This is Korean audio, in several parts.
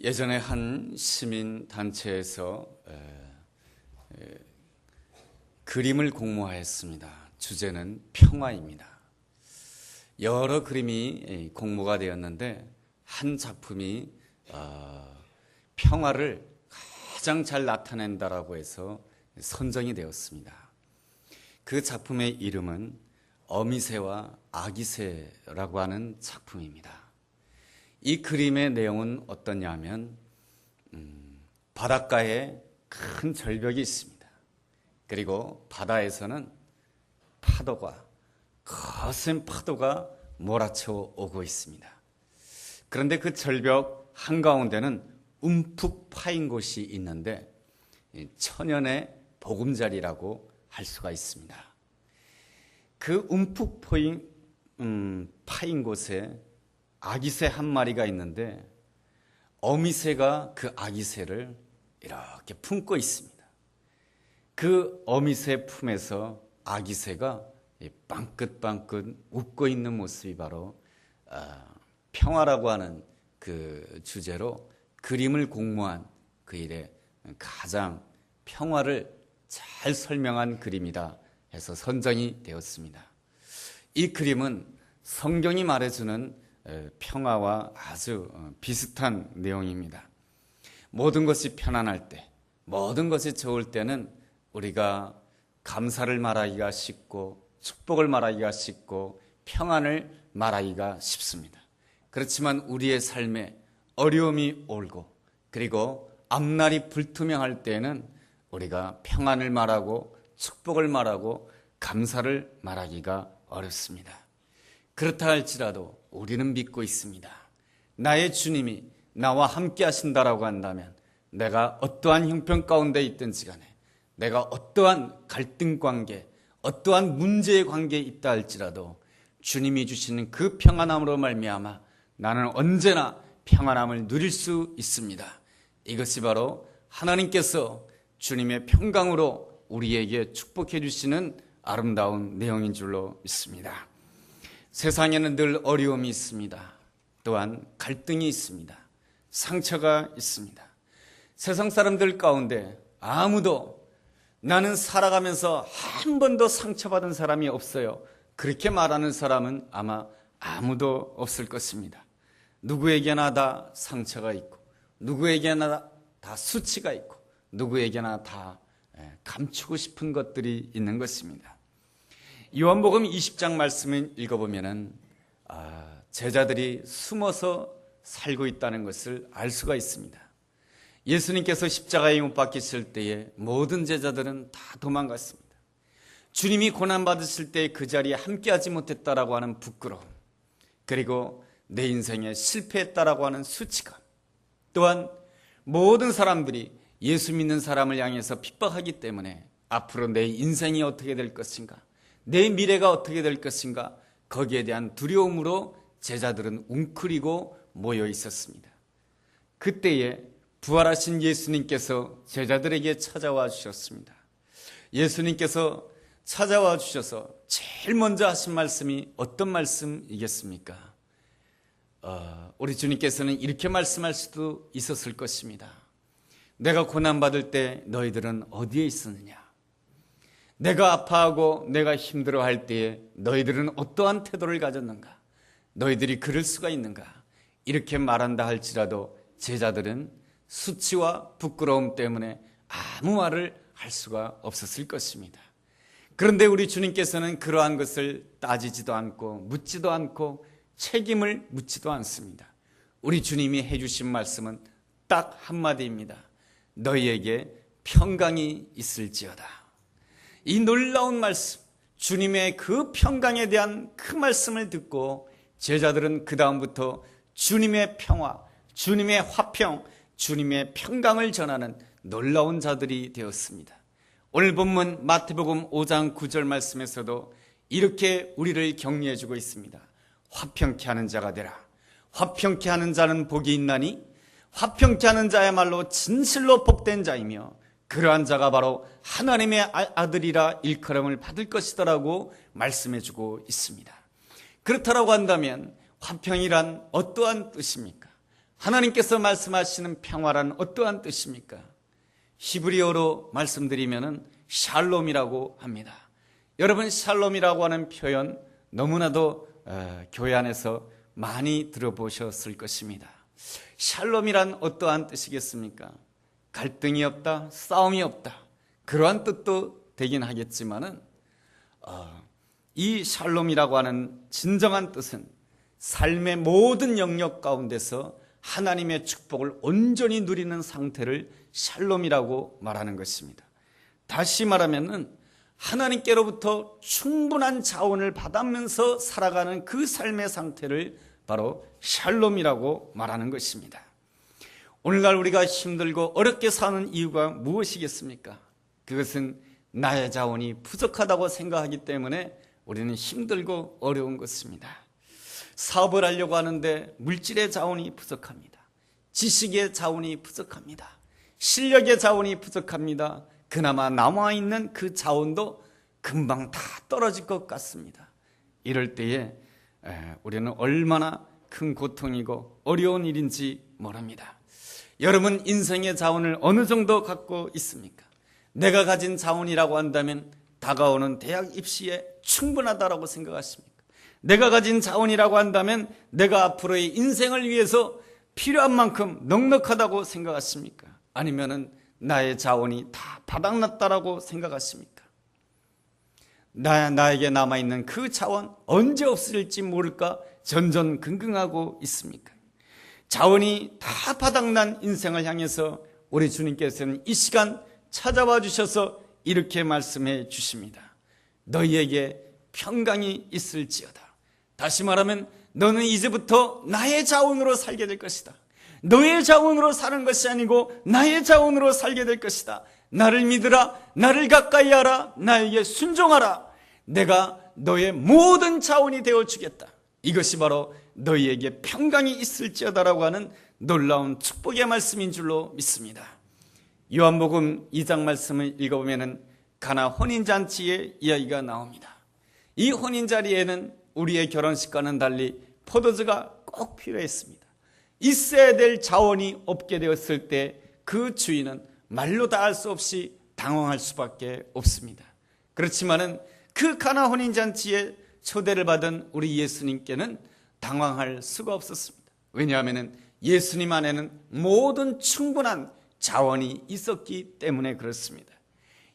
예전에 한 시민 단체에서 그림을 공모하였습니다. 주제는 평화입니다. 여러 그림이 공모가 되었는데 한 작품이 평화를 가장 잘 나타낸다라고 해서 선정이 되었습니다. 그 작품의 이름은 어미새와 아기새라고 하는 작품입니다. 이 그림의 내용은 어떠냐 하면 바닷가에 큰 절벽이 있습니다. 그리고 바다에서는 거센 파도가 몰아쳐 오고 있습니다. 그런데 그 절벽 한가운데는 움푹 파인 곳이 있는데 천연의 보금자리라고 할 수가 있습니다. 그 움푹 파인 곳에 아기새 한 마리가 있는데 어미새가 그 아기새를 이렇게 품고 있습니다. 그 어미새 품에서 아기새가 빵긋빵긋 웃고 있는 모습이 바로 평화라고 하는 그 주제로 그림을 공모한 그 일에 가장 평화를 잘 설명한 그림이다 해서 선정이 되었습니다. 이 그림은 성경이 말해주는 평화와 아주 비슷한 내용입니다. 모든 것이 편안할 때, 모든 것이 좋을 때는 우리가 감사를 말하기가 쉽고 축복을 말하기가 쉽고 평안을 말하기가 쉽습니다. 그렇지만 우리의 삶에 어려움이 오고 그리고 앞날이 불투명할 때에는 우리가 평안을 말하고 축복을 말하고 감사를 말하기가 어렵습니다. 그렇다 할지라도 우리는 믿고 있습니다. 나의 주님이 나와 함께 하신다라고 한다면 내가 어떠한 형편 가운데 있든지 간에 내가 어떠한 갈등 관계, 어떠한 문제의 관계에 있다 할지라도 주님이 주시는 그 평안함으로 말미암아 나는 언제나 평안함을 누릴 수 있습니다. 이것이 바로 하나님께서 주님의 평강으로 우리에게 축복해 주시는 아름다운 내용인 줄로 믿습니다. 세상에는 늘 어려움이 있습니다. 또한 갈등이 있습니다. 상처가 있습니다. 세상 사람들 가운데 아무도 나는 살아가면서 한 번도 상처받은 사람이 없어요. 그렇게 말하는 사람은 아마 아무도 없을 것입니다. 누구에게나 다 상처가 있고 누구에게나 다 수치가 있고 누구에게나 다 감추고 싶은 것들이 있는 것입니다. 요한복음 20장 말씀을 읽어보면 제자들이 숨어서 살고 있다는 것을 알 수가 있습니다. 예수님께서 십자가에 못 박히실 때에 모든 제자들은 다 도망갔습니다. 주님이 고난받으실 때 그 자리에 함께하지 못했다라고 하는 부끄러움, 그리고 내 인생에 실패했다라고 하는 수치감, 또한 모든 사람들이 예수 믿는 사람을 향해서 핍박하기 때문에 앞으로 내 인생이 어떻게 될 것인가, 내 미래가 어떻게 될 것인가, 거기에 대한 두려움으로 제자들은 웅크리고 모여 있었습니다. 그때에 부활하신 예수님께서 제자들에게 찾아와 주셨습니다. 예수님께서 찾아와 주셔서 제일 먼저 하신 말씀이 어떤 말씀이겠습니까? 우리 주님께서는 이렇게 말씀할 수도 있었을 것입니다. 내가 고난받을 때 너희들은 어디에 있었느냐? 내가 아파하고 내가 힘들어할 때에 너희들은 어떠한 태도를 가졌는가? 너희들이 그럴 수가 있는가? 이렇게 말한다 할지라도 제자들은 수치와 부끄러움 때문에 아무 말을 할 수가 없었을 것입니다. 그런데 우리 주님께서는 그러한 것을 따지지도 않고 묻지도 않고 책임을 묻지도 않습니다. 우리 주님이 해주신 말씀은 딱 한마디입니다. 너희에게 평강이 있을지어다. 이 놀라운 말씀, 주님의 그 평강에 대한 그 말씀을 듣고 제자들은 그 다음부터 주님의 평화, 주님의 화평, 주님의 평강을 전하는 놀라운 자들이 되었습니다. 오늘 본문 마태복음 5장 9절 말씀에서도 이렇게 우리를 격려해 주고 있습니다. 화평케 하는 자가 되라. 화평케 하는 자는 복이 있나니 화평케 하는 자야말로 진실로 복된 자이며 그러한 자가 바로 하나님의 아들이라 일컬음을 받을 것이다라고 말씀해 주고 있습니다. 그렇다라고 한다면 화평이란 어떠한 뜻입니까? 하나님께서 말씀하시는 평화란 어떠한 뜻입니까? 히브리어로 말씀드리면 샬롬이라고 합니다. 여러분, 샬롬이라고 하는 표현 너무나도 교회 안에서 많이 들어보셨을 것입니다. 샬롬이란 어떠한 뜻이겠습니까? 갈등이 없다, 싸움이 없다, 그러한 뜻도 되긴 하겠지만은 이 샬롬이라고 하는 진정한 뜻은 삶의 모든 영역 가운데서 하나님의 축복을 온전히 누리는 상태를 샬롬이라고 말하는 것입니다. 다시 말하면은 하나님께로부터 충분한 자원을 받으면서 살아가는 그 삶의 상태를 바로 샬롬이라고 말하는 것입니다. 오늘날 우리가 힘들고 어렵게 사는 이유가 무엇이겠습니까? 그것은 나의 자원이 부족하다고 생각하기 때문에 우리는 힘들고 어려운 것입니다. 사업을 하려고 하는데 물질의 자원이 부족합니다. 지식의 자원이 부족합니다. 실력의 자원이 부족합니다. 그나마 남아있는 그 자원도 금방 다 떨어질 것 같습니다. 이럴 때에 우리는 얼마나 큰 고통이고 어려운 일인지 모릅니다. 여러분, 인생의 자원을 어느 정도 갖고 있습니까? 내가 가진 자원이라고 한다면 다가오는 대학 입시에 충분하다라고 생각하십니까? 내가 가진 자원이라고 한다면 내가 앞으로의 인생을 위해서 필요한 만큼 넉넉하다고 생각하십니까? 아니면은 나의 자원이 다 바닥났다라고 생각하십니까? 나에게 남아있는 그 자원 언제 없어질지 모를까 전전긍긍하고 있습니까? 자원이 다 바닥난 인생을 향해서 우리 주님께서는 이 시간 찾아와 주셔서 이렇게 말씀해 주십니다. 너희에게 평강이 있을지어다. 다시 말하면 너는 이제부터 나의 자원으로 살게 될 것이다. 너의 자원으로 사는 것이 아니고 나의 자원으로 살게 될 것이다. 나를 믿으라, 나를 가까이 하라, 나에게 순종하라. 내가 너의 모든 자원이 되어주겠다. 이것이 바로 너희에게 평강이 있을지어다라고 하는 놀라운 축복의 말씀인 줄로 믿습니다. 요한복음 2장 말씀을 읽어보면 가나 혼인잔치의 이야기가 나옵니다. 이 혼인자리에는 우리의 결혼식과는 달리 포도주가 꼭 필요했습니다. 있어야 될 자원이 없게 되었을 때 그 주인은 말로 다 할 수 없이 당황할 수밖에 없습니다. 그렇지만은 그 가나 혼인잔치에 초대를 받은 우리 예수님께는 당황할 수가 없었습니다. 왜냐하면 예수님 안에는 모든 충분한 자원이 있었기 때문에 그렇습니다.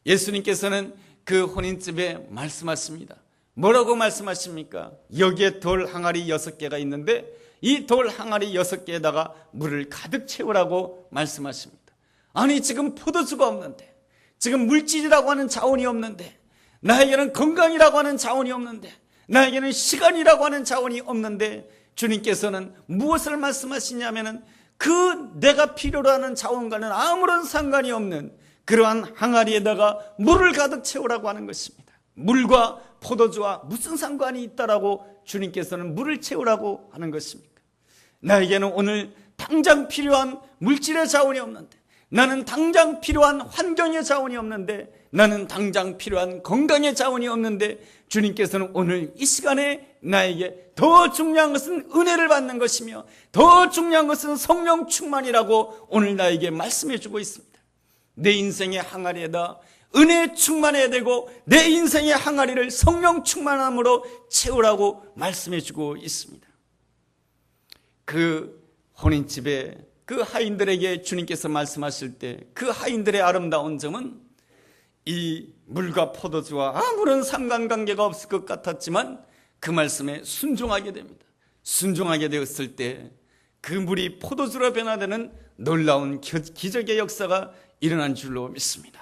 예수님께서는 그 혼인집에 말씀하십니다. 뭐라고 말씀하십니까? 여기에 돌 항아리 6개가 있는데 이 돌 항아리 6개에다가 물을 가득 채우라고 말씀하십니다. 아니, 지금 포도주가 없는데, 지금 물질이라고 하는 자원이 없는데, 나에게는 건강이라고 하는 자원이 없는데, 나에게는 시간이라고 하는 자원이 없는데 주님께서는 무엇을 말씀하시냐면은 그 내가 필요로 하는 자원과는 아무런 상관이 없는 그러한 항아리에다가 물을 가득 채우라고 하는 것입니다. 물과 포도주와 무슨 상관이 있다라고 주님께서는 물을 채우라고 하는 것입니까? 나에게는 오늘 당장 필요한 물질의 자원이 없는데, 나는 당장 필요한 환경의 자원이 없는데, 나는 당장 필요한 건강의 자원이 없는데 주님께서는 오늘 이 시간에 나에게 더 중요한 것은 은혜를 받는 것이며 더 중요한 것은 성령 충만이라고 오늘 나에게 말씀해 주고 있습니다. 내 인생의 항아리에다 은혜 충만해야 되고 내 인생의 항아리를 성령 충만함으로 채우라고 말씀해 주고 있습니다. 그 혼인집에 그 하인들에게 주님께서 말씀하실 때 그 하인들의 아름다운 점은 이 물과 포도주와 아무런 상관관계가 없을 것 같았지만 그 말씀에 순종하게 됩니다. 순종하게 되었을 때 그 물이 포도주로 변화되는 놀라운 기적의 역사가 일어난 줄로 믿습니다.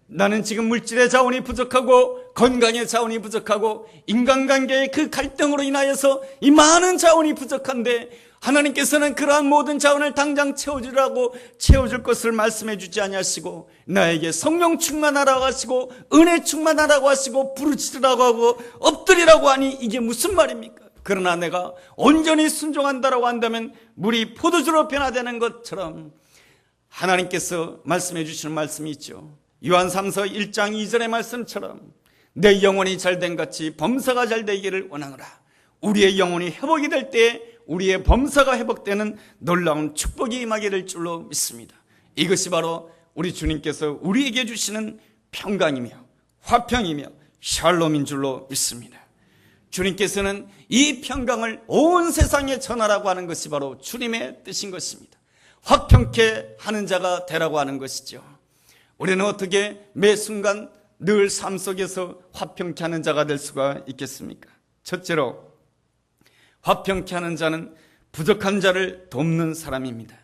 나는 지금 물질의 자원이 부족하고 건강의 자원이 부족하고 인간관계의 그 갈등으로 인하여서 이 많은 자원이 부족한데 하나님께서는 그러한 모든 자원을 당장 채워줄 것을 말씀해 주지 아니하시고 나에게 성령 충만하라고 하시고 은혜 충만하라고 하시고 부르짖으라고 하고 엎드리라고 하니 이게 무슨 말입니까? 그러나 내가 온전히 순종한다라고 한다면 물이 포도주로 변화되는 것처럼 하나님께서 말씀해 주시는 말씀이 있죠. 요한삼서 1장 2절의 말씀처럼 내 영혼이 잘된 같이 범사가 잘 되기를 원하노라. 우리의 영혼이 회복이 될 때에 우리의 범사가 회복되는 놀라운 축복이 임하기를 줄로 믿습니다. 이것이 바로 우리 주님께서 우리에게 주시는 평강이며 화평이며 샬롬인 줄로 믿습니다. 주님께서는 이 평강을 온 세상에 전하라고 하는 것이 바로 주님의 뜻인 것입니다. 화평케 하는 자가 되라고 하는 것이죠. 우리는 어떻게 매 순간 늘 삶 속에서 화평케 하는 자가 될 수가 있겠습니까? 첫째로, 화평케 하는 자는 부족한 자를 돕는 사람입니다.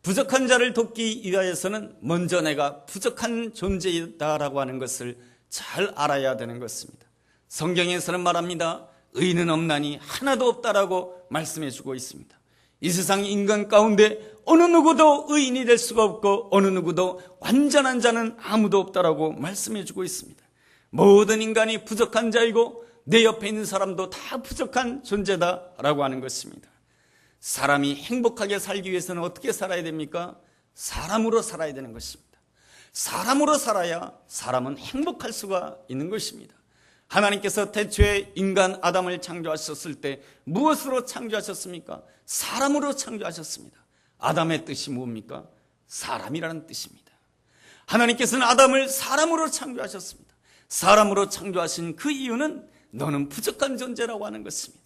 부족한 자를 돕기 위하여서는 먼저 내가 부족한 존재이다라고 하는 것을 잘 알아야 되는 것입니다. 성경에서는 말합니다. 의인은 없나니 하나도 없다라고 말씀해 주고 있습니다. 이 세상 인간 가운데 어느 누구도 의인이 될 수가 없고 어느 누구도 완전한 자는 아무도 없다라고 말씀해 주고 있습니다. 모든 인간이 부족한 자이고 내 옆에 있는 사람도 다 부족한 존재다라고 하는 것입니다. 사람이 행복하게 살기 위해서는 어떻게 살아야 됩니까? 사람으로 살아야 되는 것입니다. 사람으로 살아야 사람은 행복할 수가 있는 것입니다. 하나님께서 태초에 인간 아담을 창조하셨을 때 무엇으로 창조하셨습니까? 사람으로 창조하셨습니다. 아담의 뜻이 뭡니까? 사람이라는 뜻입니다. 하나님께서는 아담을 사람으로 창조하셨습니다. 사람으로 창조하신 그 이유는 너는 부족한 존재라고 하는 것입니다.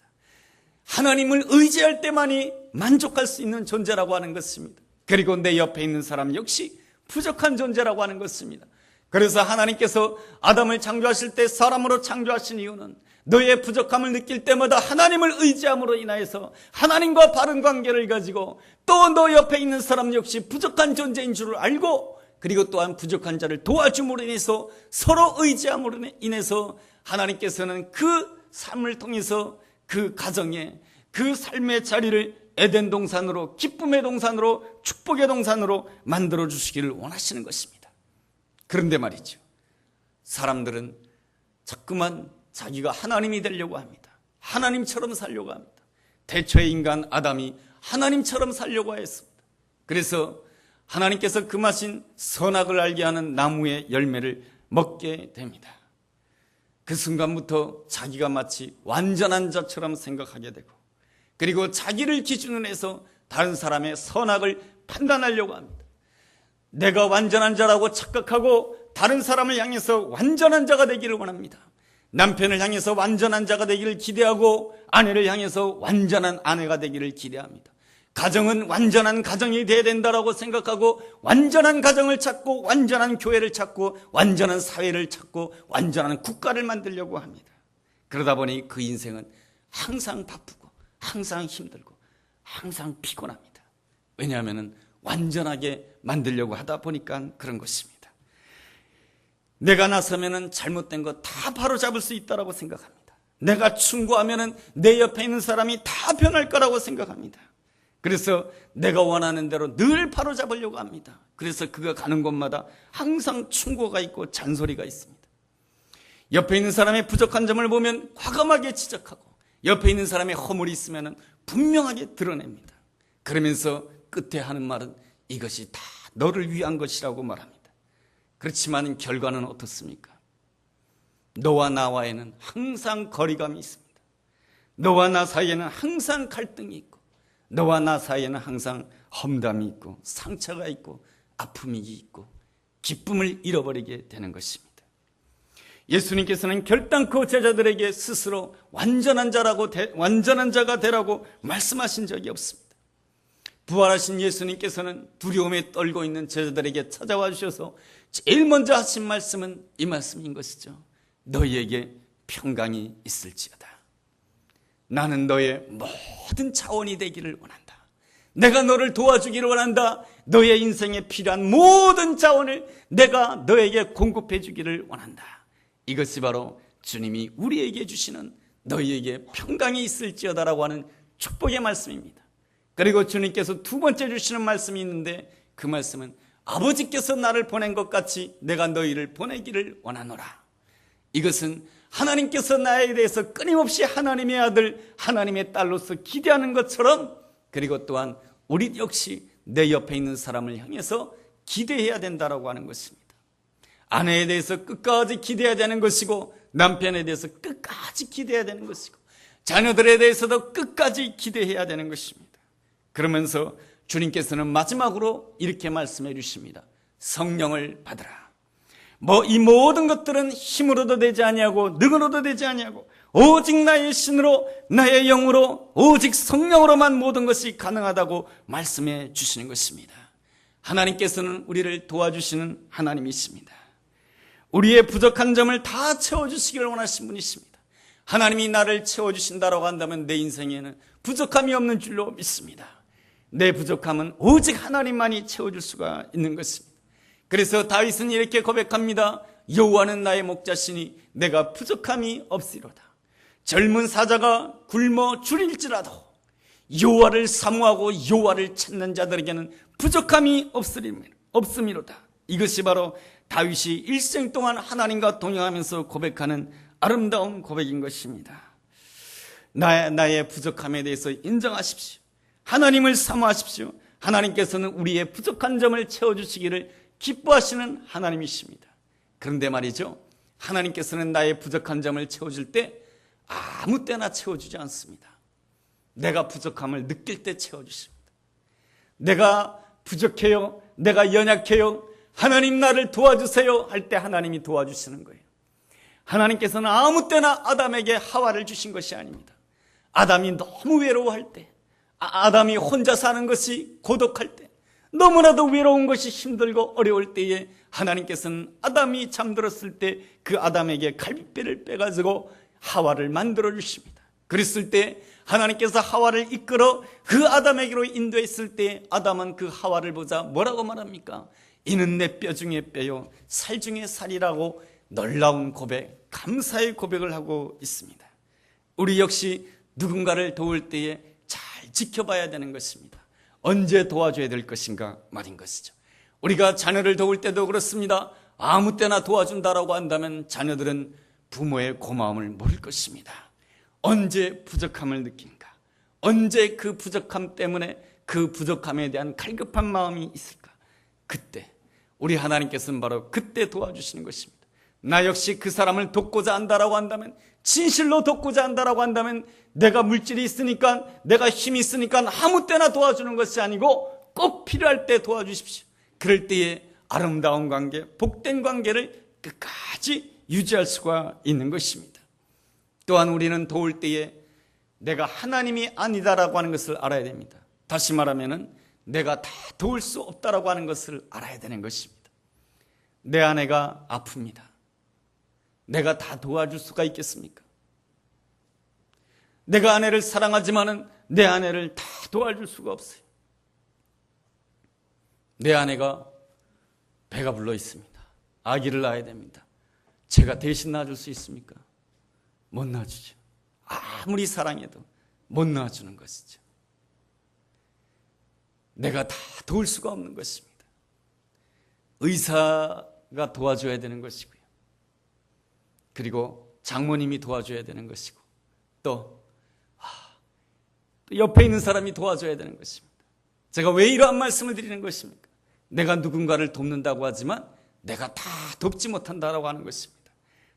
하나님을 의지할 때만이 만족할 수 있는 존재라고 하는 것입니다. 그리고 내 옆에 있는 사람 역시 부족한 존재라고 하는 것입니다. 그래서 하나님께서 아담을 창조하실 때 사람으로 창조하신 이유는 너의 부족함을 느낄 때마다 하나님을 의지함으로 인하여서 하나님과 바른 관계를 가지고 또 너 옆에 있는 사람 역시 부족한 존재인 줄을 알고 그리고 또한 부족한 자를 도와줌으로 인해서 서로 의지함으로 인해서 하나님께서는 그 삶을 통해서 그 가정에 그 삶의 자리를 에덴 동산으로 기쁨의 동산으로 축복의 동산으로 만들어 주시기를 원하시는 것입니다. 그런데 말이죠, 사람들은 자꾸만 자기가 하나님이 되려고 합니다. 하나님처럼 살려고 합니다. 태초의 인간 아담이 하나님처럼 살려고 했습니다. 그래서 하나님께서 금하신 선악을 알게 하는 나무의 열매를 먹게 됩니다. 그 순간부터 자기가 마치 완전한 자처럼 생각하게 되고 그리고 자기를 기준으로 해서 다른 사람의 선악을 판단하려고 합니다. 내가 완전한 자라고 착각하고 다른 사람을 향해서 완전한 자가 되기를 원합니다. 남편을 향해서 완전한 자가 되기를 기대하고 아내를 향해서 완전한 아내가 되기를 기대합니다. 가정은 완전한 가정이 되어야 된다고 생각하고 완전한 가정을 찾고 완전한 교회를 찾고 완전한 사회를 찾고 완전한 국가를 만들려고 합니다. 그러다 보니 그 인생은 항상 바쁘고 항상 힘들고 항상 피곤합니다. 왜냐하면 완전하게 만들려고 하다 보니까 그런 것입니다. 내가 나서면 잘못된 거 다 바로잡을 수 있다고 생각합니다. 내가 충고하면 내 옆에 있는 사람이 다 변할 거라고 생각합니다. 그래서 내가 원하는 대로 늘 바로잡으려고 합니다. 그래서 그가 가는 곳마다 항상 충고가 있고 잔소리가 있습니다. 옆에 있는 사람의 부족한 점을 보면 과감하게 지적하고 옆에 있는 사람의 허물이 있으면 분명하게 드러냅니다. 그러면서 끝에 하는 말은 이것이 다 너를 위한 것이라고 말합니다. 그렇지만 결과는 어떻습니까? 너와 나와에는 항상 거리감이 있습니다. 너와 나 사이에는 항상 갈등이 있고 너와 나 사이에는 항상 험담이 있고 상처가 있고 아픔이 있고 기쁨을 잃어버리게 되는 것입니다. 예수님께서는 결단코 제자들에게 스스로 완전한 자가 되라고 말씀하신 적이 없습니다. 부활하신 예수님께서는 두려움에 떨고 있는 제자들에게 찾아와 주셔서 제일 먼저 하신 말씀은 이 말씀인 것이죠. 너희에게 평강이 있을지어다. 나는 너의 모든 자원이 되기를 원한다. 내가 너를 도와주기를 원한다. 너의 인생에 필요한 모든 자원을 내가 너에게 공급해 주기를 원한다. 이것이 바로 주님이 우리에게 주시는 너희에게 평강이 있을지어다라고 하는 축복의 말씀입니다. 그리고 주님께서 두 번째 주시는 말씀이 있는데 그 말씀은 아버지께서 나를 보낸 것 같이 내가 너희를 보내기를 원하노라. 이것은 하나님께서 나에 대해서 끊임없이 하나님의 아들, 하나님의 딸로서 기대하는 것처럼 그리고 또한 우리 역시 내 옆에 있는 사람을 향해서 기대해야 된다라고 하는 것입니다. 아내에 대해서 끝까지 기대해야 되는 것이고 남편에 대해서 끝까지 기대해야 되는 것이고 자녀들에 대해서도 끝까지 기대해야 되는 것입니다. 그러면서 주님께서는 마지막으로 이렇게 말씀해 주십니다. 성령을 받으라. 이 모든 것들은 힘으로도 되지 아니하고 능으로도 되지 아니하고 오직 나의 신으로 나의 영으로 오직 성령으로만 모든 것이 가능하다고 말씀해 주시는 것입니다. 하나님께서는 우리를 도와주시는 하나님이십니다. 우리의 부족한 점을 다 채워주시기를 원하시는 분이십니다. 하나님이 나를 채워주신다라고 한다면 내 인생에는 부족함이 없는 줄로 믿습니다. 내 부족함은 오직 하나님만이 채워줄 수가 있는 것입니다. 그래서 다윗은 이렇게 고백합니다. 여호와는 나의 목자시니 내가 부족함이 없으리로다. 젊은 사자가 굶어 죽일지라도 여호와를 사모하고 여호와를 찾는 자들에게는 부족함이 없음이로다. 이것이 바로 다윗이 일생 동안 하나님과 동행하면서 고백하는 아름다운 고백인 것입니다. 나의 부족함에 대해서 인정하십시오. 하나님을 사모하십시오. 하나님께서는 우리의 부족한 점을 채워주시기를 기뻐하시는 하나님이십니다. 그런데 말이죠, 하나님께서는 나의 부족한 점을 채워줄 때 아무 때나 채워주지 않습니다. 내가 부족함을 느낄 때 채워주십니다. 내가 부족해요, 내가 연약해요, 하나님 나를 도와주세요 할 때 하나님이 도와주시는 거예요. 하나님께서는 아무 때나 아담에게 하와를 주신 것이 아닙니다. 아담이 너무 외로워할 때, 아담이 혼자 사는 것이 고독할 때, 너무나도 외로운 것이 힘들고 어려울 때에 하나님께서는 아담이 잠들었을 때 그 아담에게 갈비뼈를 빼가지고 하와를 만들어 주십니다. 그랬을 때 하나님께서 하와를 이끌어 그 아담에게로 인도했을 때 아담은 그 하와를 보자 뭐라고 말합니까? 이는 내 뼈 중에 뼈요 살 중에 살이라고 놀라운 고백, 감사의 고백을 하고 있습니다. 우리 역시 누군가를 도울 때에 잘 지켜봐야 되는 것입니다. 언제 도와줘야 될 것인가 말인 것이죠. 우리가 자녀를 도울 때도 그렇습니다. 아무 때나 도와준다라고 한다면 자녀들은 부모의 고마움을 모를 것입니다. 언제 부족함을 느낀가? 언제 그 부족함 때문에 그 부족함에 대한 갈급한 마음이 있을까? 그때 우리 하나님께서는 바로 그때 도와주시는 것입니다. 나 역시 그 사람을 돕고자 한다라고 한다면, 진실로 돕고자 한다라고 한다면 내가 물질이 있으니까, 내가 힘이 있으니까 아무 때나 도와주는 것이 아니고 꼭 필요할 때 도와주십시오. 그럴 때에 아름다운 관계, 복된 관계를 끝까지 유지할 수가 있는 것입니다. 또한 우리는 도울 때에 내가 하나님이 아니다라고 하는 것을 알아야 됩니다. 다시 말하면 내가 다 도울 수 없다라고 하는 것을 알아야 되는 것입니다. 내 아내가 아픕니다. 내가 다 도와줄 수가 있겠습니까? 내가 아내를 사랑하지만은 내 아내를 다 도와줄 수가 없어요. 내 아내가 배가 불러 있습니다. 아기를 낳아야 됩니다. 제가 대신 낳아줄 수 있습니까? 못 낳아주죠. 아무리 사랑해도 못 낳아주는 것이죠. 내가 다 도울 수가 없는 것입니다. 의사가 도와줘야 되는 것이고요. 그리고 장모님이 도와줘야 되는 것이고, 또 옆에 있는 사람이 도와줘야 되는 것입니다. 제가 왜 이러한 말씀을 드리는 것입니까? 내가 누군가를 돕는다고 하지만 내가 다 돕지 못한다라고 하는 것입니다.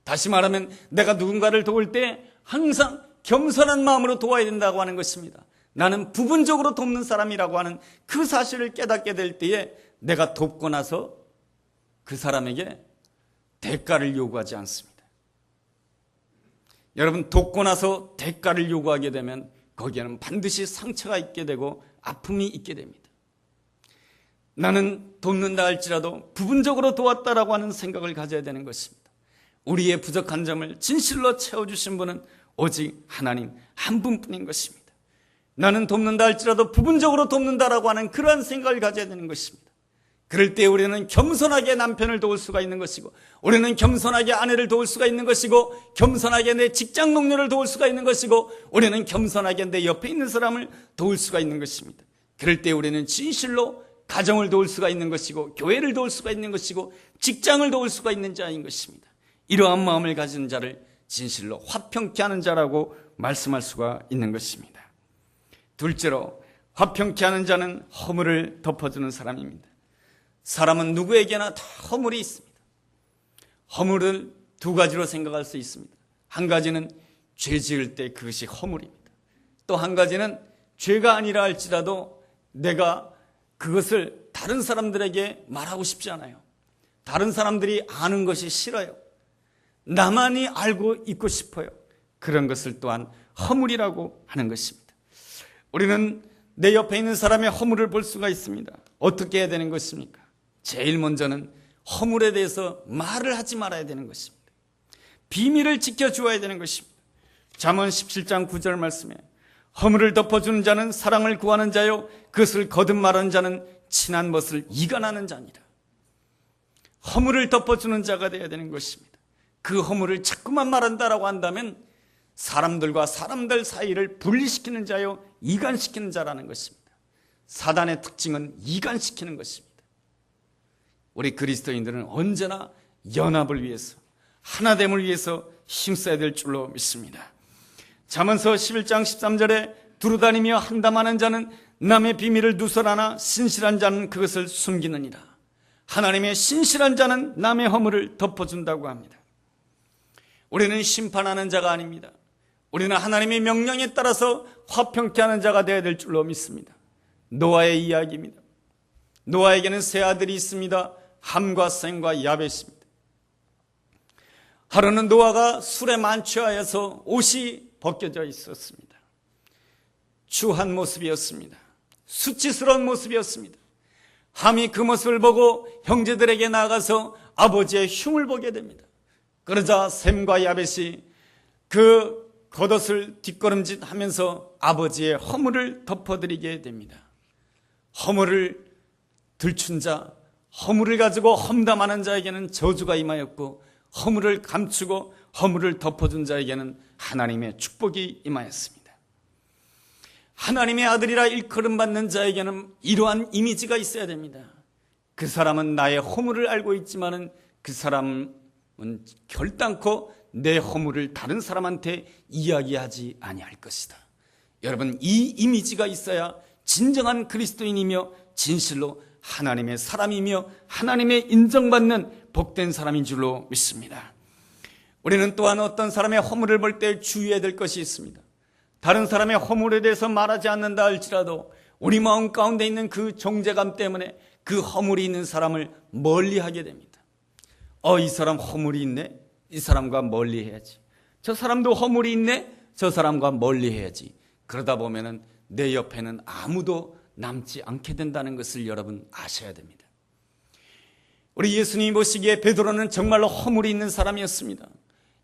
다시 말하면 내가 누군가를 도울 때 항상 겸손한 마음으로 도와야 된다고 하는 것입니다. 나는 부분적으로 돕는 사람이라고 하는 그 사실을 깨닫게 될 때에 내가 돕고 나서 그 사람에게 대가를 요구하지 않습니다. 여러분, 돕고 나서 대가를 요구하게 되면 거기에는 반드시 상처가 있게 되고 아픔이 있게 됩니다. 나는 돕는다 할지라도 부분적으로 도왔다라고 하는 생각을 가져야 되는 것입니다. 우리의 부족한 점을 진실로 채워주신 분은 오직 하나님 한 분뿐인 것입니다. 나는 돕는다 할지라도 부분적으로 돕는다라고 하는 그러한 생각을 가져야 되는 것입니다. 그럴 때 우리는 겸손하게 남편을 도울 수가 있는 것이고, 우리는 겸손하게 아내를 도울 수가 있는 것이고, 겸손하게 내 직장 동료를 도울 수가 있는 것이고, 우리는 겸손하게 내 옆에 있는 사람을 도울 수가 있는 것입니다. 그럴 때 우리는 진실로 가정을 도울 수가 있는 것이고, 교회를 도울 수가 있는 것이고, 직장을 도울 수가 있는 자인 것입니다. 이러한 마음을 가진 자를 진실로 화평케 하는 자라고 말씀할 수가 있는 것입니다. 둘째로, 화평케 하는 자는 허물을 덮어주는 사람입니다. 사람은 누구에게나 다 허물이 있습니다. 허물을 두 가지로 생각할 수 있습니다. 한 가지는 죄 지을 때 그것이 허물입니다. 또 한 가지는 죄가 아니라 할지라도 내가 그것을 다른 사람들에게 말하고 싶지 않아요. 다른 사람들이 아는 것이 싫어요. 나만이 알고 있고 싶어요. 그런 것을 또한 허물이라고 하는 것입니다. 우리는 내 옆에 있는 사람의 허물을 볼 수가 있습니다. 어떻게 해야 되는 것입니까? 제일 먼저는 허물에 대해서 말을 하지 말아야 되는 것입니다. 비밀을 지켜주어야 되는 것입니다. 잠언 17장 9절 말씀에 허물을 덮어주는 자는 사랑을 구하는 자요 그것을 거듭 말하는 자는 친한 것을 이간하는 자니라. 허물을 덮어주는 자가 되어야 되는 것입니다. 그 허물을 자꾸만 말한다라고 한다면 사람들과 사람들 사이를 분리시키는 자요 이간시키는 자라는 것입니다. 사단의 특징은 이간시키는 것입니다. 우리 그리스도인들은 언제나 연합을 위해서 하나됨을 위해서 힘써야 될 줄로 믿습니다. 잠언서 11장 13절에 두루다니며 한담하는 자는 남의 비밀을 누설하나 신실한 자는 그것을 숨기느니라. 하나님의 신실한 자는 남의 허물을 덮어준다고 합니다. 우리는 심판하는 자가 아닙니다. 우리는 하나님의 명령에 따라서 화평케 하는 자가 되어야 될 줄로 믿습니다. 노아의 이야기입니다. 노아에게는 세 아들이 있습니다. 함과 셈과 야벳입니다. 하루는 노아가 술에 만취하여서 옷이 벗겨져 있었습니다. 추한 모습이었습니다. 수치스러운 모습이었습니다. 함이 그 모습을 보고 형제들에게 나가서 아버지의 흉을 보게 됩니다. 그러자 셈과 야벳이 그 겉옷을 뒷걸음짓하면서 아버지의 허물을 덮어드리게 됩니다. 허물을 들춘 자, 허물을 가지고 험담하는 자에게는 저주가 임하였고 허물을 감추고 허물을 덮어준 자에게는 하나님의 축복이 임하였습니다. 하나님의 아들이라 일컬음 받는 자에게는 이러한 이미지가 있어야 됩니다. 그 사람은 나의 허물을 알고 있지만은 그 사람은 결단코 내 허물을 다른 사람한테 이야기하지 아니할 것이다. 여러분, 이 이미지가 있어야 진정한 그리스도인이며 진실로 하나님의 사람이며 하나님의 인정받는 복된 사람인 줄로 믿습니다. 우리는 또한 어떤 사람의 허물을 볼 때 주의해야 될 것이 있습니다. 다른 사람의 허물에 대해서 말하지 않는다 할지라도 우리 마음 가운데 있는 그 정죄감 때문에 그 허물이 있는 사람을 멀리하게 됩니다. 이 사람 허물이 있네? 이 사람과 멀리해야지. 저 사람도 허물이 있네? 저 사람과 멀리해야지. 그러다 보면은 내 옆에는 아무도 남지 않게 된다는 것을 여러분 아셔야 됩니다. 우리 예수님이 보시기에 베드로는 정말로 허물이 있는 사람이었습니다.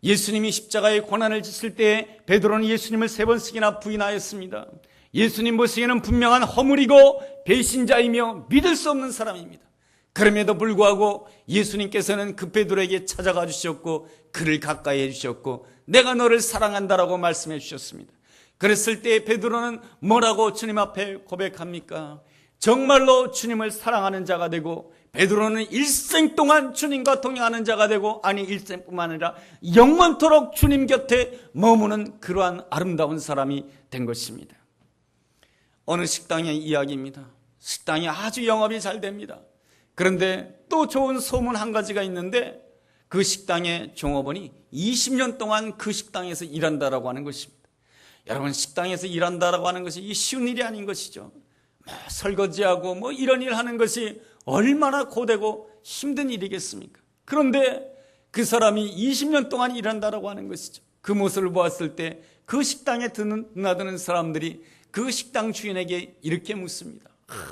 예수님이 십자가의 고난을 지실 때에 베드로는 예수님을 3번씩이나 부인하였습니다. 예수님 보시기에는 분명한 허물이고 배신자이며 믿을 수 없는 사람입니다. 그럼에도 불구하고 예수님께서는 그 베드로에게 찾아가 주셨고 그를 가까이 해주셨고 내가 너를 사랑한다라고 말씀해 주셨습니다. 그랬을 때 베드로는 뭐라고 주님 앞에 고백합니까? 정말로 주님을 사랑하는 자가 되고 베드로는 일생 동안 주님과 동행하는 자가 되고 아니 일생뿐만 아니라 영원토록 주님 곁에 머무는 그러한 아름다운 사람이 된 것입니다. 어느 식당의 이야기입니다. 식당이 아주 영업이 잘 됩니다. 그런데 또 좋은 소문 한 가지가 있는데 그 식당의 종업원이 20년 동안 그 식당에서 일한다라고 하는 것입니다. 여러분, 식당에서 일한다라고 하는 것이 쉬운 일이 아닌 것이죠. 설거지하고 이런 일 하는 것이 얼마나 고되고 힘든 일이겠습니까? 그런데 그 사람이 20년 동안 일한다라고 하는 것이죠. 그 모습을 보았을 때 그 식당에 드나드는 사람들이 그 식당 주인에게 이렇게 묻습니다.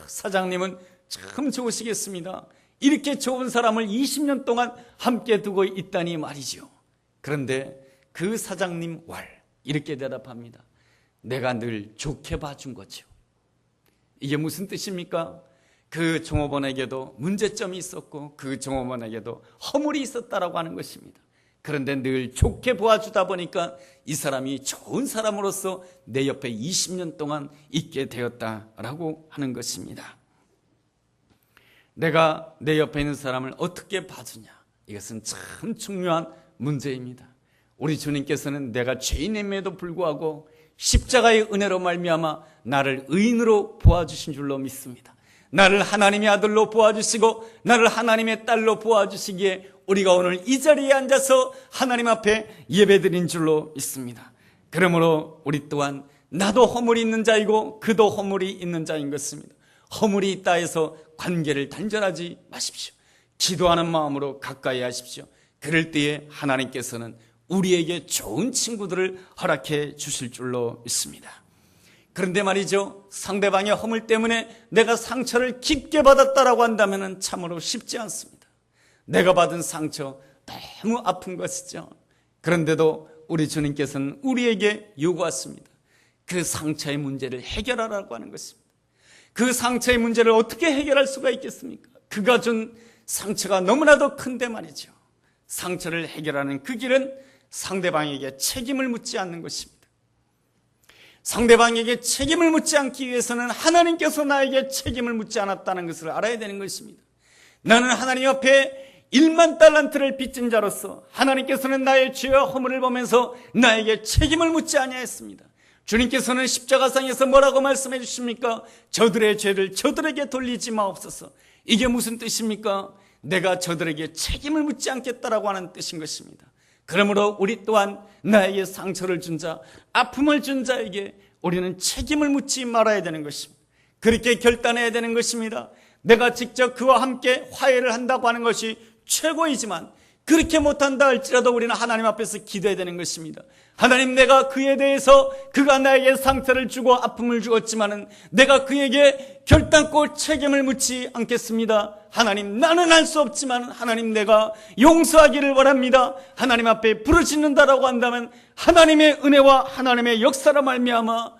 사장님은 참 좋으시겠습니다. 이렇게 좋은 사람을 20년 동안 함께 두고 있다니 말이죠. 그런데 그 사장님 이렇게 대답합니다. 내가 늘 좋게 봐준 거죠. 이게 무슨 뜻입니까? 그 종업원에게도 문제점이 있었고 그 종업원에게도 허물이 있었다라고 하는 것입니다. 그런데 늘 좋게 보아주다 보니까 이 사람이 좋은 사람으로서 내 옆에 20년 동안 있게 되었다라고 하는 것입니다. 내가 내 옆에 있는 사람을 어떻게 봐주냐, 이것은 참 중요한 문제입니다. 우리 주님께서는 내가 죄인임에도 불구하고 십자가의 은혜로 말미암아 나를 의인으로 보아주신 줄로 믿습니다. 나를 하나님의 아들로 보아주시고 나를 하나님의 딸로 보아주시기에 우리가 오늘 이 자리에 앉아서 하나님 앞에 예배드린 줄로 믿습니다. 그러므로 우리 또한 나도 허물이 있는 자이고 그도 허물이 있는 자인 것입니다. 허물이 있다 해서 관계를 단절하지 마십시오. 기도하는 마음으로 가까이 하십시오. 그럴 때에 하나님께서는 우리에게 좋은 친구들을 허락해 주실 줄로 믿습니다. 그런데 말이죠, 상대방의 허물 때문에 내가 상처를 깊게 받았다라고 한다면 참으로 쉽지 않습니다. 내가 받은 상처 너무 아픈 것이죠. 그런데도 우리 주님께서는 우리에게 요구하십니다. 그 상처의 문제를 해결하라고 하는 것입니다. 그 상처의 문제를 어떻게 해결할 수가 있겠습니까? 그가 준 상처가 너무나도 큰데 말이죠. 상처를 해결하는 그 길은 상대방에게 책임을 묻지 않는 것입니다. 상대방에게 책임을 묻지 않기 위해서는 하나님께서 나에게 책임을 묻지 않았다는 것을 알아야 되는 것입니다. 나는 하나님 앞에 1만 달란트를 빚진 자로서 하나님께서는 나의 죄와 허물을 보면서 나에게 책임을 묻지 아니하였습니다. 주님께서는 십자가상에서 뭐라고 말씀해 주십니까? 저들의 죄를 저들에게 돌리지 마옵소서. 이게 무슨 뜻입니까? 내가 저들에게 책임을 묻지 않겠다라고 하는 뜻인 것입니다. 그러므로 우리 또한 나에게 상처를 준 자, 아픔을 준 자에게 우리는 책임을 묻지 말아야 되는 것입니다. 그렇게 결단해야 되는 것입니다. 내가 직접 그와 함께 화해를 한다고 하는 것이 최고이지만 그렇게 못한다 할지라도 우리는 하나님 앞에서 기도해야 되는 것입니다. 하나님, 내가 그에 대해서 그가 나에게 상처를 주고 아픔을 주었지만은 내가 그에게 결단코 책임을 묻지 않겠습니다. 하나님, 나는 할 수 없지만 하나님, 내가 용서하기를 원합니다. 하나님 앞에 부르짖는다라고 한다면 하나님의 은혜와 하나님의 역사로 말미암아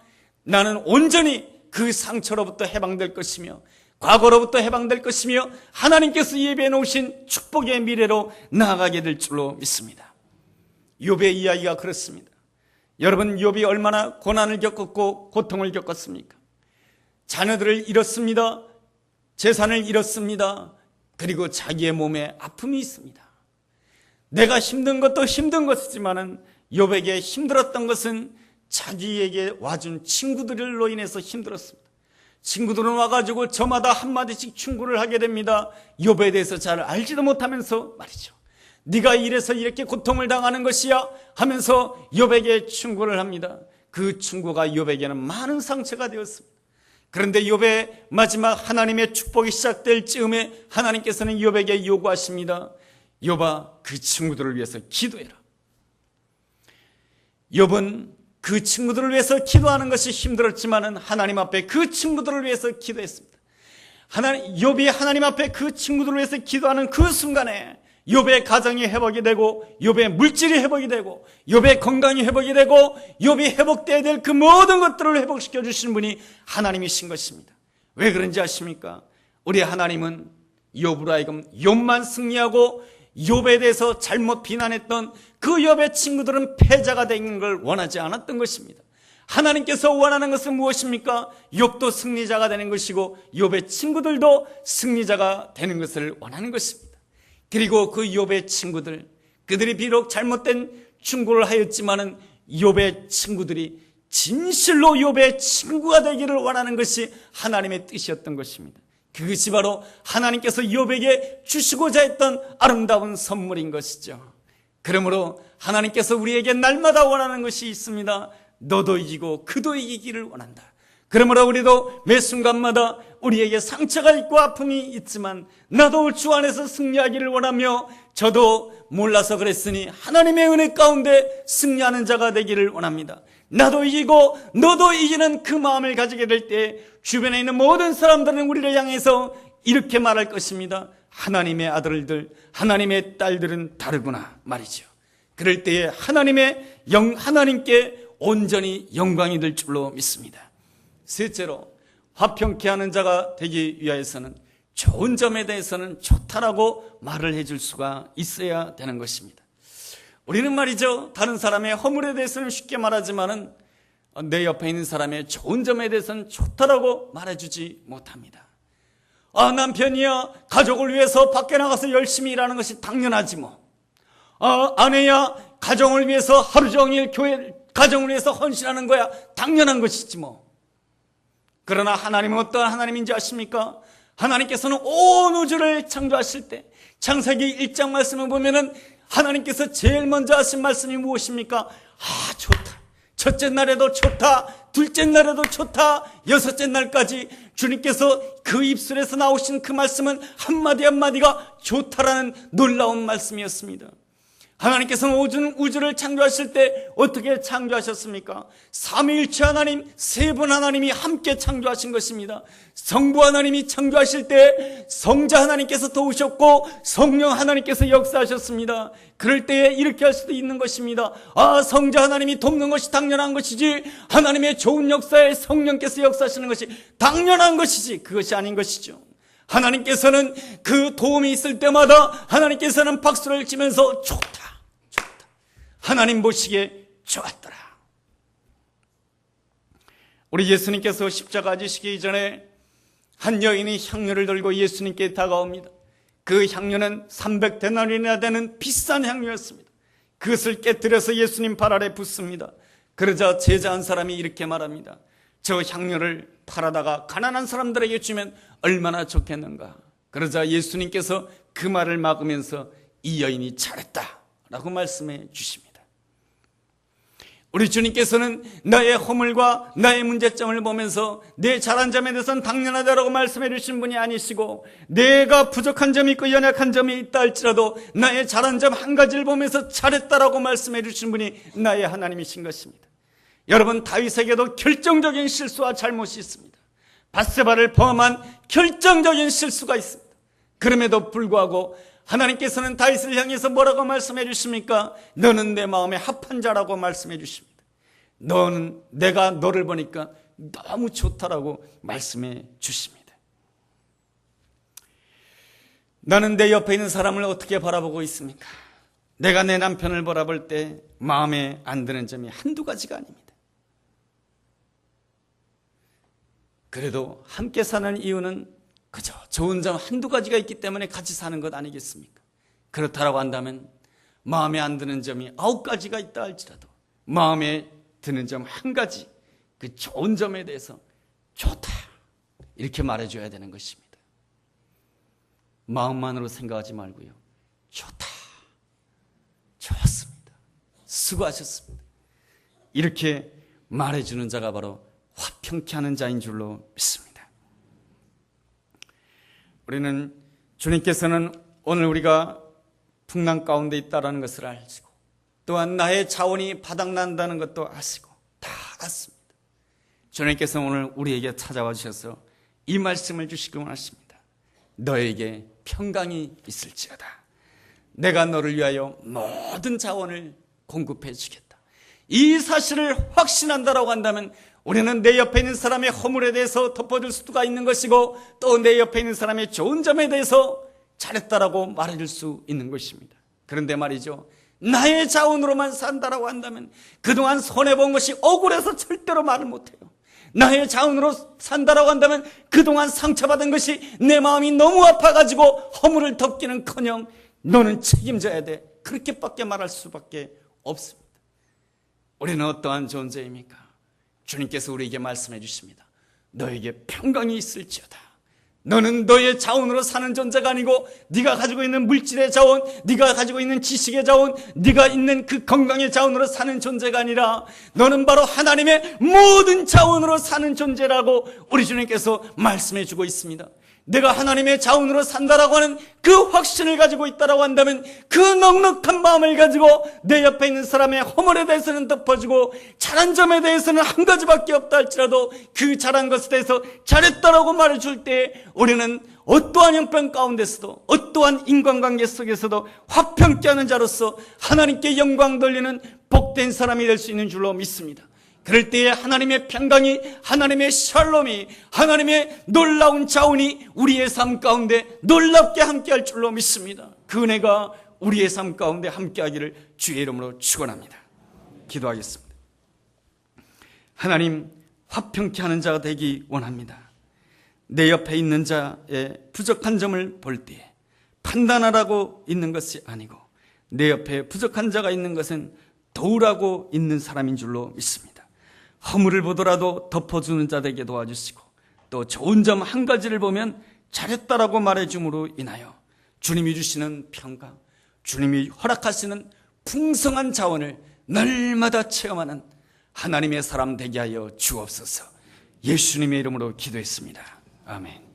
나는 온전히 그 상처로부터 해방될 것이며 과거로부터 해방될 것이며 하나님께서 예비해 놓으신 축복의 미래로 나아가게 될 줄로 믿습니다. 욥의 이야기가 그렇습니다. 여러분, 욥이 얼마나 고난을 겪었고 고통을 겪었습니까? 자녀들을 잃었습니다. 재산을 잃었습니다. 그리고 자기의 몸에 아픔이 있습니다. 내가 힘든 것도 힘든 것이지만은 욥에게 힘들었던 것은 자기에게 와준 친구들로 인해서 힘들었습니다. 친구들은 와가지고 저마다 한마디씩 충고를 하게 됩니다. 욥에 대해서 잘 알지도 못하면서 말이죠. 네가 이래서 이렇게 고통을 당하는 것이야 하면서 욥에게 충고를 합니다. 그 충고가 욥에게는 많은 상처가 되었습니다. 그런데 욥의 마지막 하나님의 축복이 시작될 즈음에 하나님께서는 욥에게 요구하십니다. 욥아, 그 친구들을 위해서 기도해라. 욥은 그 친구들을 위해서 기도하는 것이 힘들었지만은 하나님 앞에 그 친구들을 위해서 기도했습니다. 욥이 하나님 앞에 그 친구들을 위해서 기도하는 그 순간에 욥의 가정이 회복이 되고 욥의 물질이 회복이 되고 욥의 건강이 회복이 되고 욥이 회복되어야 될 그 모든 것들을 회복시켜 주신 분이 하나님이신 것입니다. 왜 그런지 아십니까? 우리 하나님은 욥으로 하여금 욥만 승리하고 욥에 대해서 잘못 비난했던 그 욥의 친구들은 패자가 되는 걸 원하지 않았던 것입니다. 하나님께서 원하는 것은 무엇입니까? 욥도 승리자가 되는 것이고 욥의 친구들도 승리자가 되는 것을 원하는 것입니다. 그리고 그 욥의 친구들, 그들이 비록 잘못된 충고를 하였지만은 욥의 친구들이 진실로 욥의 친구가 되기를 원하는 것이 하나님의 뜻이었던 것입니다. 그것이 바로 하나님께서 욥에게 주시고자 했던 아름다운 선물인 것이죠. 그러므로 하나님께서 우리에게 날마다 원하는 것이 있습니다. 너도 이기고 그도 이기기를 원한다. 그러므로 우리도 매 순간마다 우리에게 상처가 있고 아픔이 있지만 나도 주 안에서 승리하기를 원하며 저도 몰라서 그랬으니 하나님의 은혜 가운데 승리하는 자가 되기를 원합니다. 나도 이기고 너도 이기는 그 마음을 가지게 될 때 주변에 있는 모든 사람들은 우리를 향해서 이렇게 말할 것입니다. 하나님의 아들들, 하나님의 딸들은 다르구나 말이죠. 그럴 때에 하나님께 온전히 영광이 될 줄로 믿습니다. 셋째로, 화평케 하는 자가 되기 위하여서는 좋은 점에 대해서는 좋다라고 말을 해줄 수가 있어야 되는 것입니다. 우리는 말이죠, 다른 사람의 허물에 대해서는 쉽게 말하지만은 내 옆에 있는 사람의 좋은 점에 대해서는 좋다라고 말해주지 못합니다. 남편이야 가족을 위해서 밖에 나가서 열심히 일하는 것이 당연하지 뭐. 아내야 가정을 위해서 하루 종일 가정을 위해서 헌신하는 거야 당연한 것이지 뭐. 그러나 하나님은 어떤 하나님인지 아십니까? 하나님께서는 온 우주를 창조하실 때 창세기 1장 말씀을 보면은 하나님께서 제일 먼저 하신 말씀이 무엇입니까? 좋다. 첫째 날에도 좋다, 둘째 날에도 좋다, 여섯째 날까지 주님께서 그 입술에서 나오신 그 말씀은 한마디 한마디가 좋다라는 놀라운 말씀이었습니다. 하나님께서는 우주를 창조하실 때 어떻게 창조하셨습니까? 삼위일체 하나님, 세 분 하나님이 함께 창조하신 것입니다. 성부 하나님이 창조하실 때 성자 하나님께서 도우셨고 성령 하나님께서 역사하셨습니다. 그럴 때에 이렇게 할 수도 있는 것입니다. 성자 하나님이 돕는 것이 당연한 것이지, 하나님의 좋은 역사에 성령께서 역사하시는 것이 당연한 것이지, 그것이 아닌 것이죠. 하나님께서는 그 도움이 있을 때마다 하나님께서는 박수를 치면서 좋다, 하나님 보시기에 좋았더라. 우리 예수님께서 십자가 지시기 전에 한 여인이 향료를 들고 예수님께 다가옵니다. 그 향료는 300데나리나 되는 비싼 향료였습니다. 그것을 깨뜨려서 예수님 발 아래 붓습니다. 그러자 제자 한 사람이 이렇게 말합니다. 저 향료를 팔아다가 가난한 사람들에게 주면 얼마나 좋겠는가. 그러자 예수님께서 그 말을 막으면서 이 여인이 잘했다 라고 말씀해 주십니다. 우리 주님께서는 나의 허물과 나의 문제점을 보면서 내 잘한 점에 대해서는 당연하다라고 말씀해 주신 분이 아니시고, 내가 부족한 점이 있고 연약한 점이 있다 할지라도 나의 잘한 점 한 가지를 보면서 잘했다라고 말씀해 주신 분이 나의 하나님이신 것입니다. 여러분, 다윗에게도 결정적인 실수와 잘못이 있습니다. 밧세바를 포함한 결정적인 실수가 있습니다. 그럼에도 불구하고 하나님께서는 다윗을 향해서 뭐라고 말씀해 주십니까? 너는 내 마음에 합한 자라고 말씀해 주십니다. 내가 너를 보니까 너무 좋다라고 말씀해 주십니다. 나는 내 옆에 있는 사람을 어떻게 바라보고 있습니까? 내가 내 남편을 바라볼 때 마음에 안 드는 점이 한두 가지가 아닙니다. 그래도 함께 사는 이유는 그저 좋은 점 한두 가지가 있기 때문에 같이 사는 것 아니겠습니까? 그렇다라고 한다면 마음에 안 드는 점이 9가지가 있다 할지라도 마음에 드는 점 한 가지, 그 좋은 점에 대해서 좋다 이렇게 말해줘야 되는 것입니다. 마음만으로 생각하지 말고요, 좋다, 좋았습니다, 수고하셨습니다, 이렇게 말해주는 자가 바로 화평케 하는 자인 줄로 믿습니다. 우리는 주님께서는 오늘 우리가 풍랑 가운데 있다는 것을 알시고, 또한 나의 자원이 바닥난다는 것도 아시고 다 알았습니다. 주님께서는 오늘 우리에게 찾아와 주셔서 이 말씀을 주시기 원하십니다. 너에게 평강이 있을지어다. 내가 너를 위하여 모든 자원을 공급해 주겠다. 이 사실을 확신한다라고 한다면 우리는 내 옆에 있는 사람의 허물에 대해서 덮어줄 수가 있는 것이고, 또 내 옆에 있는 사람의 좋은 점에 대해서 잘했다라고 말해줄 수 있는 것입니다. 그런데 말이죠, 나의 자원으로만 산다라고 한다면 그동안 손해본 것이 억울해서 절대로 말을 못해요. 나의 자원으로 산다라고 한다면 그동안 상처받은 것이 내 마음이 너무 아파가지고 허물을 덮기는커녕 너는 책임져야 돼, 그렇게밖에 말할 수밖에 없습니다. 우리는 어떠한 존재입니까? 주님께서 우리에게 말씀해 주십니다. 너에게 평강이 있을지어다. 너는 너의 자원으로 사는 존재가 아니고, 네가 가지고 있는 물질의 자원, 네가 가지고 있는 지식의 자원, 네가 있는 그 건강의 자원으로 사는 존재가 아니라 너는 바로 하나님의 모든 자원으로 사는 존재라고 우리 주님께서 말씀해 주고 있습니다. 내가 하나님의 자원으로 산다라고 하는 그 확신을 가지고 있다라고 한다면 그 넉넉한 마음을 가지고 내 옆에 있는 사람의 허물에 대해서는 덮어주고, 잘한 점에 대해서는 한 가지밖에 없다 할지라도 그 잘한 것에 대해서 잘했다라고 말해줄 때 우리는 어떠한 형편 가운데서도, 어떠한 인간관계 속에서도 화평케 하는 자로서 하나님께 영광 돌리는 복된 사람이 될 수 있는 줄로 믿습니다. 그럴 때에 하나님의 평강이, 하나님의 샬롬이, 하나님의 놀라운 자원이 우리의 삶 가운데 놀랍게 함께할 줄로 믿습니다. 그 은혜가 우리의 삶 가운데 함께하기를 주의 이름으로 축원합니다. 기도하겠습니다. 하나님, 화평케 하는 자가 되기 원합니다. 내 옆에 있는 자의 부족한 점을 볼 때에 판단하라고 있는 것이 아니고, 내 옆에 부족한 자가 있는 것은 도우라고 있는 사람인 줄로 믿습니다. 허물을 보더라도 덮어주는 자 되게 도와주시고, 또 좋은 점 한 가지를 보면 잘했다라고 말해줌으로 인하여 주님이 주시는 평강, 주님이 허락하시는 풍성한 자원을 날마다 체험하는 하나님의 사람 되게 하여 주옵소서. 예수님의 이름으로 기도했습니다. 아멘.